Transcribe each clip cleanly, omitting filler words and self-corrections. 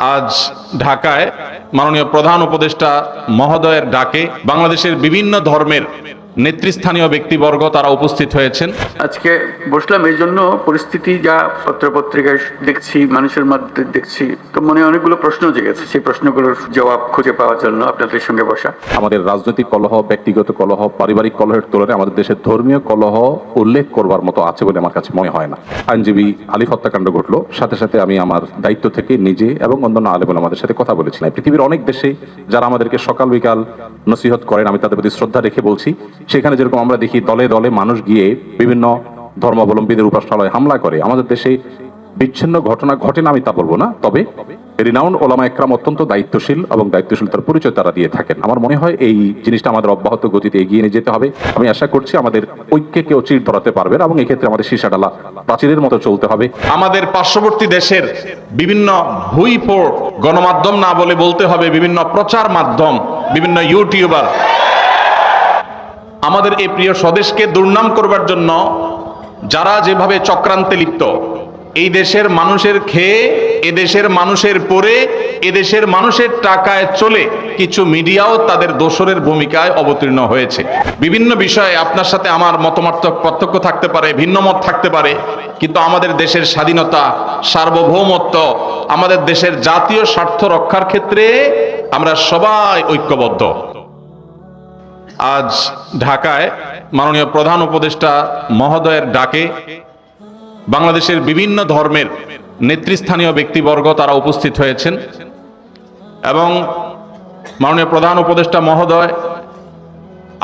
আজ ঢাকায় মাননীয় প্রধান উপদেষ্টা মহোদয়ের ডাকে বাংলাদেশের বিভিন্ন ধর্মের নেতৃস্থানীয় ব্যক্তিবর্গ তারা উপস্থিত হয়েছেন। আজকে বসলাম এই জন্য, পরিস্থিতি যা পত্রপত্রিকায় দেখছি, মানুষের মধ্যে দেখছি, তো মনে অনেকগুলো প্রশ্ন জেগেছে। সেই প্রশ্নগুলোর জবাব খুঁজে পাওয়ার জন্য আপনাদের সঙ্গে বসা। আমাদের রাজনৈতিক কলহ, ব্যক্তিগত কলহ, পারিবারিক কলহের তুলনায় আমাদের দেশের ধর্মীয় কলহ উল্লেখ করবার মতো আছে বলে আমার কাছে মনে হয় না। আইনজীবী আলিফ হত্যাকাণ্ড ঘটলো, সাথে সাথে আমি আমার দায়িত্ব থেকে নিজে এবং অন্যান্য আলেম আমাদের সাথে কথা বলেছিলাম। পৃথিবীর অনেক দেশে যারা আমাদেরকে সকাল বিকাল নসিহত করেন, আমি তাদের প্রতি শ্রদ্ধা রেখে বলছি, সেখানে যেরকম আমরা দেখি দলে দলে মানুষ গিয়ে বিভিন্ন ধর্মাবলম্বীদের উপাসনালয়ে হামলা করে, আমাদের দেশে বিচ্ছিন্ন ঘটনা ঘটে না আমি তা বলবো না, তবে রিনাউন্ড ওলামা একরাম অত্যন্ত দায়িত্বশীল এবং দায়িত্বশীলতার পরিচয় তারা দিয়ে থাকেন। আমার মনে হয় এই জিনিসটা আমাদের অব্যাহত গতিতে এগিয়ে নিয়ে যেতে হবে। আমি আশা করছি আমাদের ঐক্যে কেউ চির ধরাতে পারবেন এবং এক্ষেত্রে আমাদের সীসাডালা প্রাচীরের মতো চলতে হবে। আমাদের পার্শ্ববর্তী দেশের বিভিন্ন ভুইফোড় গণমাধ্যম, না বলে বলতে হবে বিভিন্ন প্রচার মাধ্যম, বিভিন্ন ইউটিউবার আমাদের এই প্রিয় স্বদেশকে দুর্নাম করবার জন্য যারা যেভাবে চক্রান্তে লিপ্ত, এই দেশের মানুষের খেয়ে, এদেশের মানুষের পরে, এদেশের মানুষের টাকায় চলে কিছু মিডিয়াও তাদের দোসরের ভূমিকায় অবতীর্ণ হয়েছে। বিভিন্ন বিষয়ে আপনার সাথে আমার মতামত পার্থক্য থাকতে পারে, ভিন্ন মত থাকতে পারে, কিন্তু আমাদের দেশের স্বাধীনতা, সার্বভৌমত্ব, আমাদের দেশের জাতীয় স্বার্থ রক্ষার ক্ষেত্রে আমরা সবাই ঐক্যবদ্ধ। আজ ঢাকায় মাননীয় প্রধান উপদেষ্টা মহোদয়ের ডাকে বাংলাদেশের বিভিন্ন ধর্মের নেতৃস্থানীয় ব্যক্তিবর্গ তারা উপস্থিত হয়েছেন এবং মাননীয় প্রধান উপদেষ্টা মহোদয়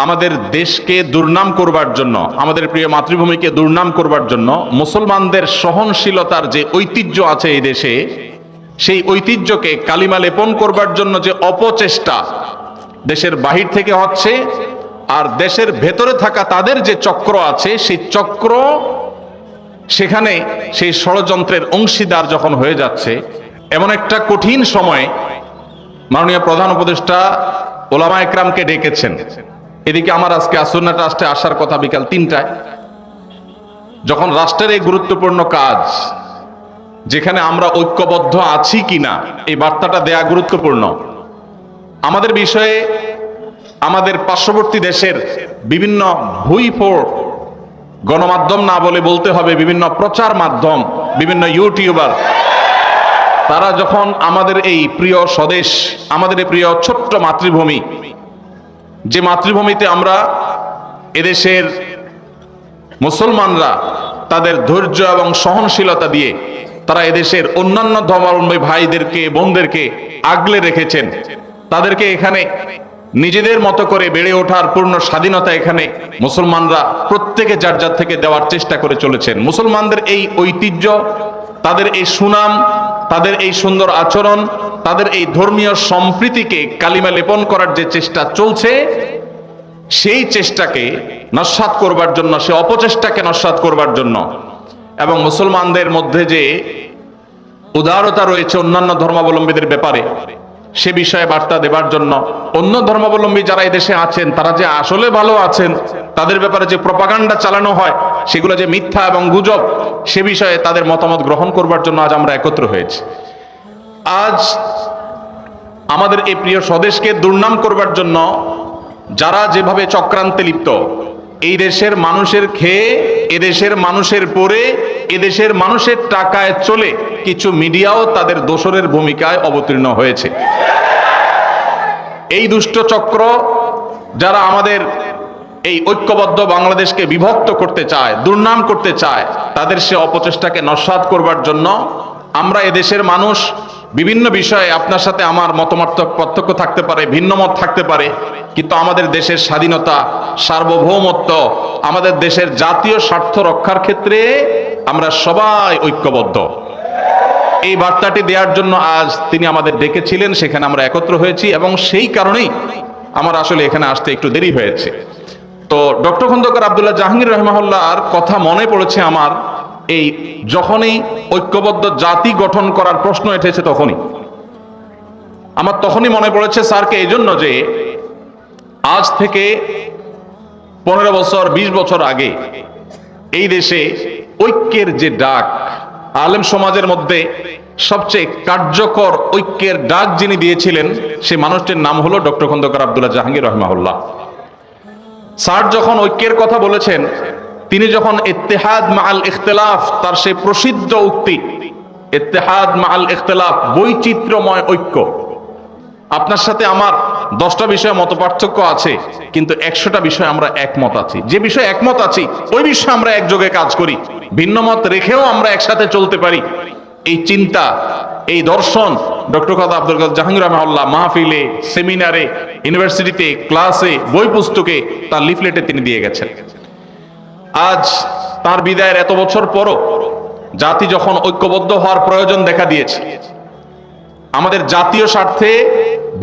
আমাদের দেশকে দুর্নাম করবার জন্য, আমাদের প্রিয় মাতৃভূমিকে দুর্নাম করবার জন্য, মুসলমানদের সহনশীলতার যে ঐতিহ্য আছে এই দেশে, সেই ঐতিহ্যকে কালিমা লেপন করবার জন্য যে অপচেষ্টা দেশের বাহির থেকে হচ্ছে, আর দেশের ভেতরে থাকা তাদের যে চক্র আছে, সেই চক্র সেখানে সেই ষড়যন্ত্রের অংশীদার যখন হয়ে যাচ্ছে, এমন একটা কঠিন সময়ে মাননীয় প্রধান উপদেষ্টা ওলামা একরামকে ডেকেছেন। এদিকে আমার আজকে আসুন্না ট্রাস্টে আসার কথা বিকাল 3টায়, যখন রাষ্ট্রের এই গুরুত্বপূর্ণ কাজ, যেখানে আমরা ঐক্যবদ্ধ আছি কিনা এই বার্তাটা দেয়া গুরুত্বপূর্ণ। আমাদের বিষয়ে আমাদের পার্শ্ববর্তী দেশের বিভিন্ন ভুইফোড় গণমাধ্যম, না বলে বলতে হবে বিভিন্ন প্রচার মাধ্যম, বিভিন্ন ইউটিউবার তারা যখন আমাদের এই প্রিয় স্বদেশ, আমাদের এই প্রিয় ছোট্ট মাতৃভূমি, যে মাতৃভূমিতে আমরা এদেশের মুসলমানরা তাদের ধৈর্য এবং সহনশীলতা দিয়ে তারা এদেশের অন্যান্য ধর্মাবলম্বী ভাইদেরকে, বোনদেরকে আগলে রেখেছেন, তাদেরকে এখানে নিজেদের মতো করে বেড়ে ওঠার পূর্ণ স্বাধীনতা এখানে মুসলমানরা প্রত্যেকে যার যার থেকে দেওয়ার চেষ্টা করে চলেছেন। মুসলমানদের এই ঐতিহ্য, তাদের এই সুনাম, তাদের এই সুন্দর আচরণ, তাদের এই ধর্মীয় সম্প্রীতিকে কালিমা লেপন করার যে চেষ্টা চলছে, সেই চেষ্টাকে নস্যাৎ করবার জন্য, সে অপচেষ্টাকে নস্যাৎ করবার জন্য, এবং মুসলমানদের মধ্যে যে উদারতা রয়েছে অন্যান্য ধর্মাবলম্বীদের ব্যাপারে, সে বিষয়ে বার্তা দেবার জন্য, অন্য ধর্মাবলম্বী যারা এই দেশে আছেন তারা যে আসলে ভালো আছেন, তাদের ব্যাপারে যে প্রপাগান্ডা চালানো হয় সেগুলো যে মিথ্যা এবং গুজব, সে বিষয়ে তাদের মতামত গ্রহণ করবার জন্য আজ আমরা একত্র হয়েছি। আজ আমাদের এই প্রিয় স্বদেশকে দুর্নাম করবার জন্য যারা যেভাবে চক্রান্তে লিপ্ত, এই দেশের মানুষের খেয়ে, এদেশের মানুষের পরে, এদেশের মানুষের টাকায় চলে কিছু মিডিয়াও তাদের দোসরের ভূমিকায় অবতীর্ণ হয়েছে। এই দুষ্ট চক্র যারা আমাদের এই ঐক্যবদ্ধ বাংলাদেশকে বিভক্ত করতে চায়, দুর্নাম করতে চায়, তাদের সে অপচেষ্টাকে নস্যাৎ করবার জন্য আমরা এদেশের মানুষ বিভিন্ন বিষয়ে আপনার সাথে আমার মতামত পার্থক্য থাকতে পারে, ভিন্ন মত থাকতে পারে, কিন্তু আমাদের দেশের স্বাধীনতা, সার্বভৌমত্ব, আমাদের দেশের জাতীয় স্বার্থ রক্ষার ক্ষেত্রে আমরা সবাই ঐক্যবদ্ধ। এই বার্তাটি দেওয়ার জন্য আজ তিনি আমাদের ডেকেছিলেন, সেখানে আমরা একত্র হয়েছি এবং সেই কারণেই আমার আসলে এখানে আসতে একটু দেরি হয়েছে। তো ডক্টর খন্দকার আব্দুল্লাহ জাহাঙ্গীর রহমাহুল্লাহর কথা মনে পড়েছে আমার, এই যখনই ঐক্যবদ্ধ জাতি গঠন করার প্রশ্ন এসেছে তখনই মনে পড়েছে স্যারকে, এই জন্য যে আজ থেকে 15 বছর 20 বছর আগে এই দেশে ঐক্যের যে ডাক আলেম সমাজের মধ্যে সবচেয়ে কার্যকর ঐক্যের ডাক যিনি দিয়েছিলেন সেই মানুষটির নাম হলো ডক্টর খন্দকার আব্দুল্লাহ জাহাঙ্গীর রহমাহুল্লাহ। স্যার যখন ঐক্যের কথা বলেছেন, তিনি যখন ইত্তেহাদ মাআল ইখতিলাফ, তার সেই প্রসিদ্ধ উক্তি ইত্তেহাদ মাআল ইখতিলাফ, বৈচিত্র্যময় ঐক্য, আপনার সাথে আমার 10টা বিষয়ে মতপার্থক্য আছে কিন্তু 100টা বিষয়ে আমরা একমত আছি, যে বিষয়ে একমত আছি ওই বিষয়ে আমরা একযোগে কাজ করি, ভিন্ন মত রেখেও আমরা একসাথে চলতে পারি, এই চিন্তা, এই দর্শন ডক্টর খন্দকার আব্দুল কাদের জাহাঙ্গীর রহমাহুল্লাহ মাহফিলে, সেমিনারে, ইউনিভার্সিটিতে, ক্লাসে, বই পুস্তকে, তার লিফলেটে তিনি দিয়ে গেছেন। আজ তার বিদায়ের এত বছর পরও জাতি যখন ঐক্যবদ্ধ হওয়ার প্রয়োজন দেখা দিয়েছে, আমাদের জাতীয় স্বার্থে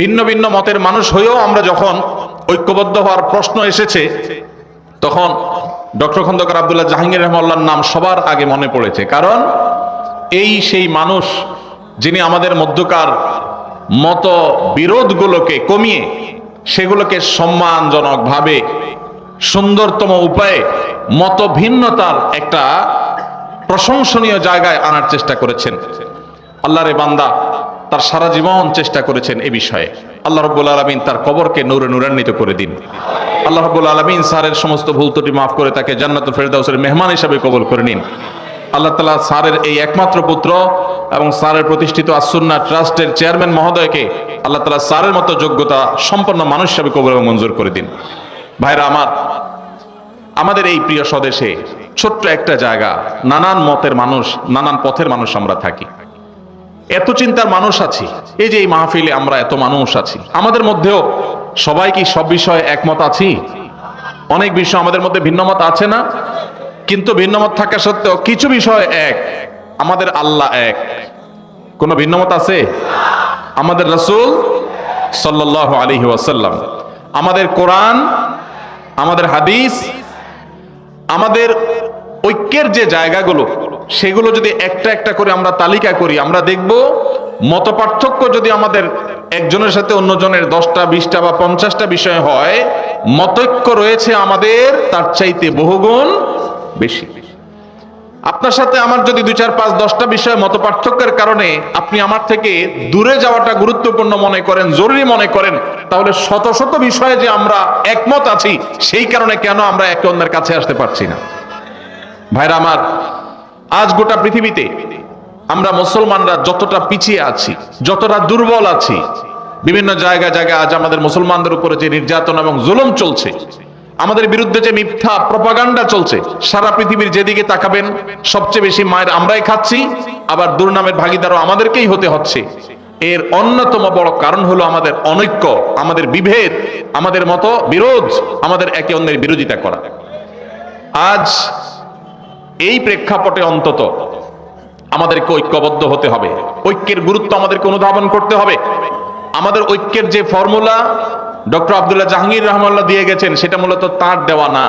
ভিন্ন ভিন্ন মতের মানুষ হয়েও আমরা যখন ঐক্যবদ্ধ হওয়ার প্রশ্ন এসেছে, তখন ডক্টর খন্দকার আব্দুল্লাহ জাহাঙ্গীর রহমাহুল্লাহর নাম সবার আগে মনে পড়েছে। কারণ এই সেই মানুষ যিনি আমাদের মধ্যকার মত বিরোধগুলোকে কমিয়ে সেগুলোকে সম্মানজনকভাবে সুন্দরতম উপায়ে মত ভিন্নতার একটা প্রশংসনীয় জায়গায় আনার চেষ্টা করেছেন। আল্লাহরে বান্দা তার সারা জীবন চেষ্টা করেছেন এ বিষয়ে। আল্লাহ রাব্বুল আলামিন তার কবরকে নূরে নূরান্বিত করে দিন। আল্লাহ রাব্বুল আলামিন স্যারের সমস্ত ভুল ত্রুটি মাফ করে তাকে জান্নাতুল ফেরদাউসের মেহমান হিসেবে কবুল করে নিন। আল্লাহ তাআলা স্যারের এই একমাত্র পুত্র এবং স্যারের প্রতিষ্ঠিত আস-সুন্নাহ ট্রাস্টের চেয়ারম্যান মহোদয়কে আল্লাহ তাআলা স্যারের মতো যোগ্যতা সম্পন্ন মানুষ হিসেবে কবুল এবং মঞ্জুর করে দিন। ভাইরা আমার, আমাদের এই প্রিয় স্বদেশে ছোট্ট একটা জায়গা, নানান মতের মানুষ, নানান পথের মানুষ আমরা থাকি, এত চিন্তার মানুষ আছি। এই যে এই মাহফিলে আমরা এত মানুষ আছি, আমাদের মধ্যেও সবাই কি সব বিষয়ে একমত আছি? অনেক বিষয় আমাদের মধ্যে ভিন্নমত আছে না? কিন্তু ভিন্নমত থাকা সত্ত্বেও কিছু বিষয় এক, আমাদের আল্লাহ এক। কোনো ভিন্নমত আছে? আমাদের রাসূল সাল্লাল্লাহু আলাইহি ওয়াসাল্লাম, আমাদের কোরআন, আমাদের হাদিস, আমাদের ঐক্যের যে জায়গাগুলো, সেগুলো যদি একটা একটা করে আমরা তালিকা করি, আমরা দেখব মতপার্থক্য যদি আমাদের একজনের সাথে অন্যজনের 10টা 20টা বা 50টা বিষয় হয়, মতৈক্য রয়েছে আমাদের তার চাইতে বহুগুণ বেশি। আপনার সাথে আমার যদি 2 4 5 10টা বিষয় মতপার্থক্যের কারণে আপনি আমার থেকে দূরে যাওয়াটা গুরুত্বপূর্ণ মনে করেন, জরুরি মনে করেন, তাহলে শত শত বিষয়ে যে আমরা একমত আছি সেই কারণে কেন আমরা একে অন্যের কাছে আসতে পারছি না? ভাইরা আমার, আজ গোটা পৃথিবীতে আমরা মুসলমানরা যতটা পিছিয়ে আছি, যতটা দুর্বল আছি, বিভিন্ন জায়গায় জায়গায় আজ আমাদের মুসলমানদের উপরে যে নির্যাতন এবং জুলুম চলছে, আমাদের বিরুদ্ধে যে মিথ্যা প্রপাগান্ডা চলছে, সারা পৃথিবীর যেদিকে তাকাবেন সবচেয়ে বেশি মায়ের আমরাই খাচ্ছি, আবার দুর্নামের ভাগিদারও আমাদেরকেই হতে হচ্ছে। এর অন্যতম বড় কারণ হলো আমাদের অনৈক্য, আমাদের বিভেদ, আমাদের মত বিরোধ, আমাদের একে অন্যের বিরোধিতা করা। আজ এই প্রেক্ষাপটে অন্তত আমাদেরকে ঐক্যবদ্ধ হতে হবে, ঐক্যের গুরুত্ব আমাদেরকে অনুধাবন করতে হবে। আমাদের ঐক্যের যে ফর্মুলা ডক্টর আব্দুল্লাহ জাহাঙ্গীর রহমাহুল্লাহ দিয়ে গেছেন, সেটা মূলত তার দেওয়া না।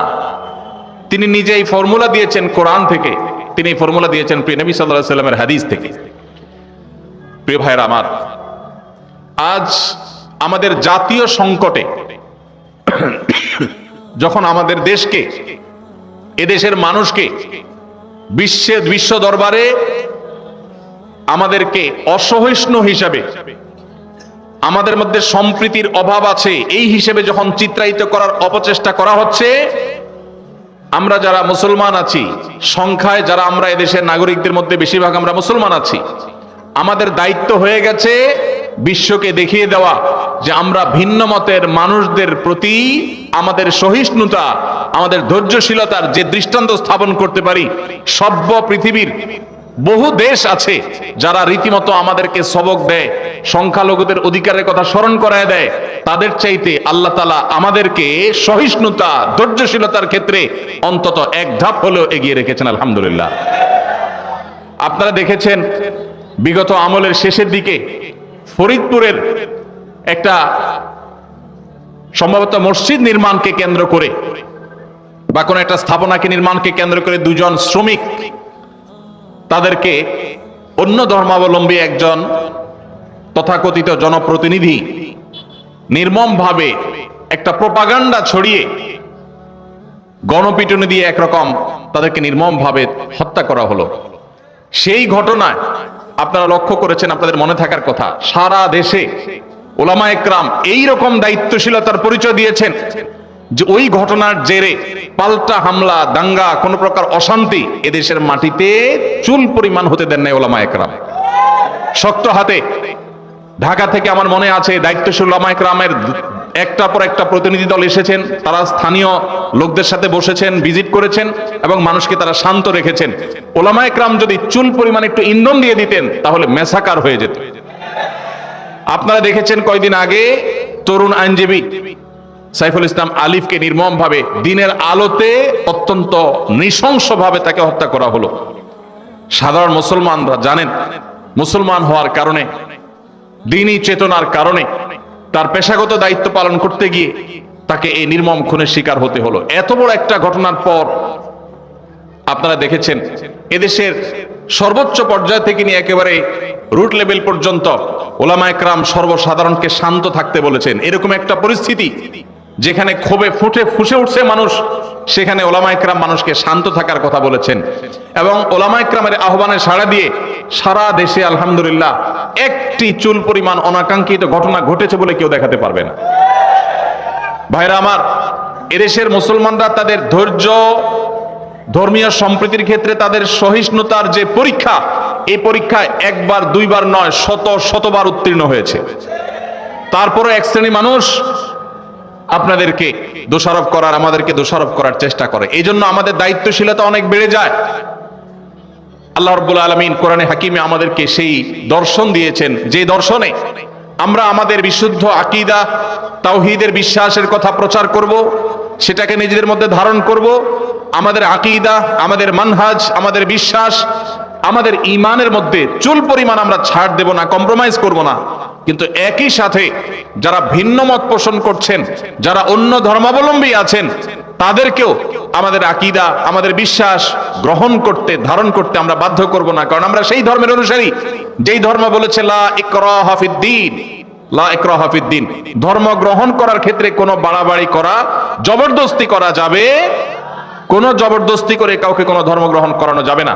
তিনি নিজে এই ফর্মুলা দিয়েছেন কোরআন থেকে, তিনি এই ফর্মুলা দিয়েছেন প্রিয় নবী সাল্লাল্লাহু আলাইহি ওয়াসাল্লামের হাদিস থেকে। প্রিয় ভাইরা আমার, আজ আমাদের জাতীয় সংকটে যখন আমাদের দেশকে, এদেশের মানুষকে বিশ্ব দরবারে আমাদেরকে অসহিষ্ণু হিসাবে, আমাদের মধ্যে সম্প্রীতির অভাব আছে এই হিসেবে যখন চিত্রায়িত করার অপচেষ্টা করা হচ্ছে, আমরা যারা মুসলমান আছি, সংখ্যায় যারা আমরা এদেশের নাগরিকদের মধ্যে বেশিরভাগ আমরা মুসলমান আছি, আমাদের দায়িত্ব হয়ে গেছে বিশ্বকে দেখিয়ে দেওয়া যে আমরা ভিন্ন মতের মানুষদের প্রতি আমাদের সহিষ্ণুতা, আমাদের ধৈর্যশীলতার যে দৃষ্টান্ত স্থাপন করতে পারি। সভ্য পৃথিবীর বহু দেশ আছে যারা রীতিমতো আমাদেরকে সবক দেয়, সংখ্যালঘুদের অধিকারের কথা স্মরণ করায় দেয়। তাদের চাইতে আল্লাহ তাআলা আমাদেরকে সহিষ্ণুতা, ধৈর্যশীলতার ক্ষেত্রে অন্তত এক ধাপ হলেও এগিয়ে রেখেছেন, আলহামদুলিল্লাহ। আপনারা দেখেছেন বিগত আমলের শেষের দিকে ফরিদপুরের একটা সম্ভবত মসজিদ নির্মাণকে কেন্দ্র করে বা কোন একটা স্থাপনাকে নির্মাণকে কেন্দ্র করে দুজন শ্রমিক, তাদেরকে অন্য ধর্মাবলম্বী একজন তথাকথিত জনপ্রতিনিধি নির্মমভাবে একটা প্রপাগান্ডা ছড়িয়ে গণপিটুনি দিয়ে একরকম তাদেরকে নির্মমভাবে হত্যা করা হলো। সেই ঘটনায় আপনারা লক্ষ্য করেছেন, আপনাদের মনে থাকার কথা, সারা দেশে ওলামা একরাম এইরকম দায়িত্বশীলতার পরিচয় দিয়েছেন যে ওই ঘটনার জেরে পাল্টা হামলা, দাঙ্গা, কোন প্রকার অশান্তি এদেশের মাটিতে চুল পরিমাণ হতে দেন নাই ওলামা একরাম। শক্ত হাতে ঢাকা থেকে আমার মনে আছে দায়িত্বশীল ওলামা একরামের একটার পর একটা প্রতিনিধি দল এসেছেন, তারা স্থানীয় লোকদের সাথে বসেছেন, ভিজিট করেছেন এবং মানুষকে তারা শান্ত রেখেছেন। ওলামা একরাম যদি চুল পরিমাণ একটু ইন্ধন দিয়ে দিতেন তাহলে মেসাকার হয়ে যেত। আপনারা দেখেছেন কয়দিন আগে তরুণ আইনজীবী সাইফুল ইসলাম আলিফকে নির্মমভাবে দিনের আলোতে অত্যন্ত নৃশংসভাবে তাকে হত্যা করা হলো। সাধারণ মুসলমানরা জানেন, মুসলমান হওয়ার কারণে, দ্বীনি চেতনার কারণে তার পেশাগত দায়িত্ব পালন করতে গিয়ে তাকে এই নির্মম খুনের শিকার হতে হলো। এত বড় একটা ঘটনার পর আপনারা দেখেছেন এদেশের সর্বোচ্চ পর্যায় থেকে নিয়ে একেবারে রুট লেভেল পর্যন্ত ওলামা একরাম সর্বসাধারণকে শান্ত থাকতে বলেছেন। এরকম একটা পরিস্থিতি যেখানে ক্ষোভে ফুসে উঠছে মানুষ, সেখানে ওলামা একরাম মানুষকে শান্ত থাকার কথা বলেছেন এবং ওলামা একরামের আহ্বানে সাড়া দিয়ে সারা দেশে আলহামদুলিল্লাহ একটি চুল পরিমাণ অনাকাঙ্ক্ষিত ঘটনা ঘটেছে বলে কেউ দেখাতে পারবে না। ভাইরা আমার, এদেশের মুসলমানরা তাদের ধৈর্য, ধর্মীয় সম্প্রীতির ক্ষেত্রে তাদের সহিষ্ণুতার যে পরীক্ষা, এই পরীক্ষায় একবার দুইবার নয়, শতবার উত্তীর্ণ হয়েছে। তারপরে এক শ্রেণী মানুষ আপনাদেরকে দোষারোপ করার, আমাদেরকে দোষারোপ করার চেষ্টা করে। এই জন্য আমাদের দায়িত্বশীলতা অনেক বেড়ে যায়। আল্লাহ রাব্বুল আলামিন কোরআনে হাকিমে আমাদেরকে সেই দর্শন দিয়েছেন, যে দর্শনে আমরা আমাদের বিশুদ্ধ আকীদা, তাওহীদের বিশ্বাসের কথা প্রচার করব, সেটাকে নিজেদের মধ্যে ধারণ করব। আমাদের আকীদা, আমাদের মানহাজ, আমাদের বিশ্বাস, আমাদের ঈমানের মধ্যে চুল পরিমাণ আমরা ছাড় দেব না, কম্প্রোমাইজ করব না। কিন্তু একই সাথে যারা ভিন্ন মত পোষণ করছেন, যারা অন্য ধর্মাবলম্বী আছেন, তাদেরকেও আমাদের আকীদা, আমাদের বিশ্বাস গ্রহণ করতে, ধারণ করতে আমরা বাধ্য করব না। কারণ আমরা সেই ধর্মের অনুসারী যেই ধর্ম বলেছে লা ইকরাহা ফিদ্দীন, লা ইকরাহা ফিদ্দীন। ধর্ম গ্রহণ করার ক্ষেত্রে কোনো বাড়াবাড়ি করা, জবরদস্তি করা যাবে, কোনো জবরদস্তি করে কাউকে কোনো ধর্ম গ্রহণ করানো যাবে না।